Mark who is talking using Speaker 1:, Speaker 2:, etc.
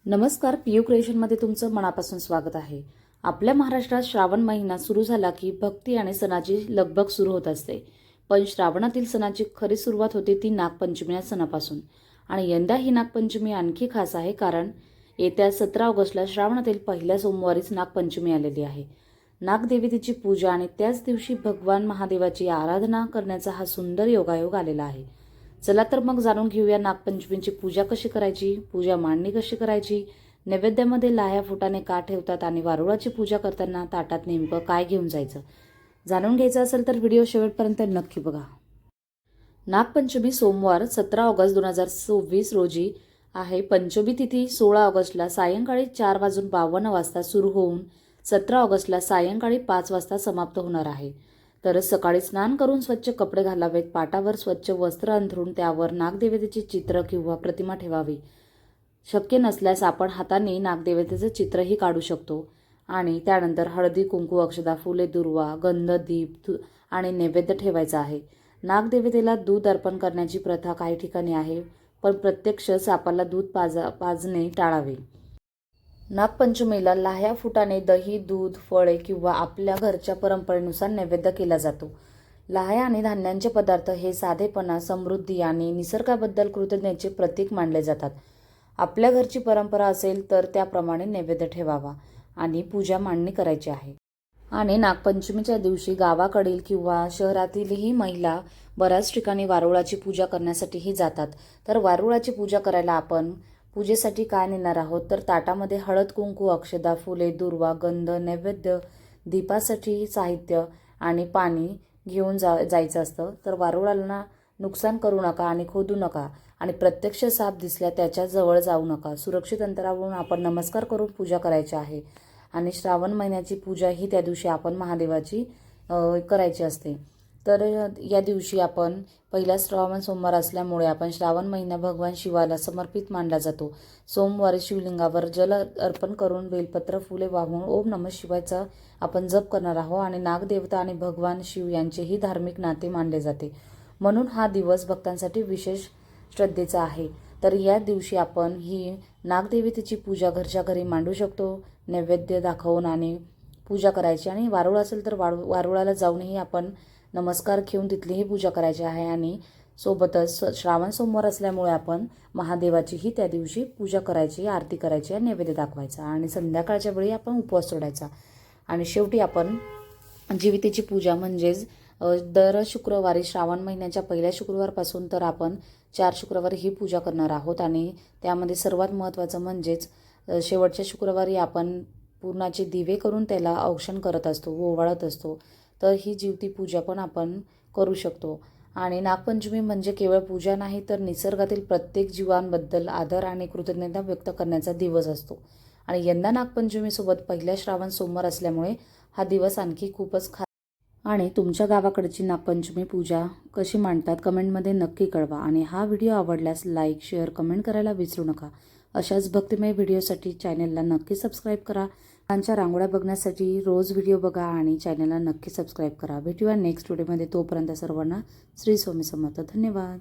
Speaker 1: नमस्कार, पीयू क्रिएशनमध्ये तुमचं मनापासून स्वागत आहे. आपल्या महाराष्ट्रात श्रावण महिना सुरू झाला की भक्ती आणि सणाची लगबग सुरू होत असते. पण श्रावणातील सणाची खरी सुरुवात होते ती नागपंचमी या सणापासून. आणि यंदा ही नागपंचमी आणखी खास आहे कारण येत्या 17 ऑगस्टला श्रावणातील पहिल्या सोमवारीच नागपंचमी आलेली आहे. नागदेवतेची पूजा आणि त्याच दिवशी भगवान महादेवाची आराधना करण्याचा हा सुंदर योगायोग आलेला आहे. चला तर मग जाणून घेऊया नागपंचमीची पूजा कशी करायची, पूजा मांडणी कशी करायची, नैवेद्यामध्ये लाह्या फुटाणे का ठेवतात आणि वारुळाची पूजा करताना ताटात नेमकं काय घेऊन जायचं. जाणून घ्यायचं असेल तर व्हिडिओ शेवटपर्यंत नक्की बघा. नागपंचमी सोमवार 17 ऑगस्ट 2024 रोजी आहे. पंचमी तिथी 16 ऑगस्टला सायंकाळी 4:52 सुरू होऊन 17 ऑगस्टला सायंकाळी 5 वाजता समाप्त होणार आहे. तर सकाळी स्नान करून स्वच्छ कपडे घालावेत, पाटावर स्वच्छ वस्त्र अंथरून त्यावर नागदेवतेचे चित्र किंवा प्रतिमा ठेवावी. शक्य नसल्यास आपण हाताने नागदेवतेचं चित्रही काढू शकतो. आणि त्यानंतर हळदी, कुंकू, अक्षदा, फुले, दुर्वा, गंध, दीप आणि नैवेद्य ठेवायचा आहे. नागदेवतेला दूध अर्पण करण्याची प्रथा काही ठिकाणी आहे, पण प्रत्यक्ष सापाला दूध पाजणे टाळावे. नागपंचमीला लाह्या फुटाणे, दही, दूध, फळे किंवा आपल्या घरच्या परंपरेनुसार नैवेद्य केला जातो. लाह्या आणि धान्यांचे पदार्थ हे साधेपणा, समृद्धी आणि निसर्गाबद्दल कृतज्ञतेचे प्रतीक मानले जातात. आपल्या घरची परंपरा असेल तर त्याप्रमाणे नैवेद्य ठेवावा आणि पूजा मांडणी करायची आहे. आणि नागपंचमीच्या दिवशी गावाकडील किंवा शहरातीलही महिला बऱ्याच ठिकाणी वारुळाची पूजा करण्यासाठीही जातात. तर वारुळाची पूजा करायला आपण पूजेसाठी काय नेणार आहोत तर ताटामध्ये हळद, कुंकू, अक्षदा, फुले, दुर्वा, गंध, नैवेद्य, दीपासाठी साहित्य आणि पाणी घेऊन जायचं असतं. तर वारुळाला नुकसान करू नका आणि खोदू नका आणि प्रत्यक्ष साप दिसल्या त्याच्या जवळ जाऊ नका. सुरक्षित अंतरावरून आपण नमस्कार करून पूजा करायची आहे. आणि श्रावण महिन्याची पूजा ही त्या दिवशी आपण महादेवाची करायची असते. तर या दिवशी आपण पहिला श्रावण सोमवार असल्यामुळे आपण श्रावण महिना भगवान शिवाला समर्पित मानला जातो. सोमवारी शिवलिंगावर जल अर्पण करून बेलपत्र, फुले वाहून ओम नमः शिवायचा आपण जप करणार आहोत. आणि नागदेवता आणि भगवान शिव यांचेही धार्मिक नाते मानले जाते, म्हणून हा दिवस भक्तांसाठी विशेष श्रद्धेचा आहे. तर या दिवशी आपण ही नागदेवतेची पूजा घरच्या घरी मांडू शकतो. नैवेद्य दाखवून आणि पूजा करायची. आणि वारुळ असेल तर वारुळाला जाऊनही आपण नमस्कार घेऊन तिथलीही पूजा करायची आहे. आणि सोबतच श्रावण सोमवार असल्यामुळे आपण महादेवाचीही त्या दिवशी पूजा करायची, आरती करायची, नैवेद्य दाखवायचा आणि संध्याकाळच्या वेळी आपण उपवास सोडायचा. आणि शेवटी आपण जीवितेची पूजा म्हणजेच दर शुक्रवारी श्रावण महिन्याच्या पहिल्या शुक्रवारपासून तर आपण 4 शुक्रवारी ही पूजा करणार आहोत. आणि त्यामध्ये सर्वात महत्त्वाचं म्हणजेच शेवटच्या शुक्रवारी आपण पूर्णाचे दिवे करून त्याला औक्षण करत असतो, ओवाळत असतो. तर ही जीवती पूजा पण आपण करू शकतो. आणि नागपंचमी म्हणजे केवळ पूजा नाही तर निसर्गातील प्रत्येक जीवांबद्दल आदर आणि कृतज्ञता व्यक्त करण्याचा दिवस असतो. आणि यंदा नागपंचमीसोबत पहिल्या श्रावण सोमवार असल्यामुळे हा दिवस आणखी खूपच खास. आणि तुमच्या गावाकडची नागपंचमी पूजा कशी मांडतात कमेंटमध्ये नक्की कळवा. आणि हा व्हिडिओ आवडल्यास लाईक, शेअर, कमेंट करायला विसरू नका. अशाच भक्तिमय व्हिडिओसाठी चॅनलला नक्की सबस्क्राईब करा. त्यांच्या रांगोळ्या बघण्यासाठी रोज व्हिडिओ बघा आणि चॅनलला नक्की सबस्क्राईब करा. भेटूया नेक्स्ट व्हिडिओमध्ये. तोपर्यंत सर्वांना श्री स्वामी समर्थ. धन्यवाद.